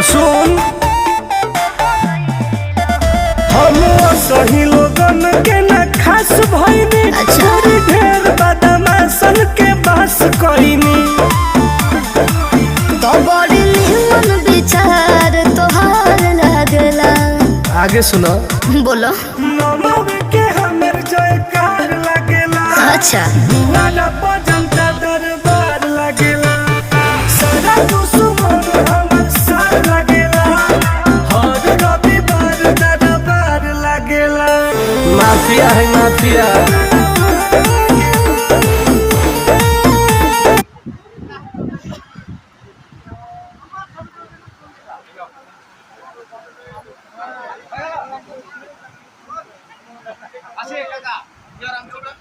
सुन हम सही लोगन के न खास भइनी। अच्छा। थोड़ी ढेर बदमाशन के बस कइनी। तो बड़ी निमन विचार तोहार लागला। आगे सुनो। बोलो। नमव के हमर जयकार लगेला। अच्छा। वाला जनता दरबार लगेला। सारा दुश्मन हमर साथ लगेला। हर रविवार दरबार लगेला। माफिया है mafia. Asik kakak, biar orang coba.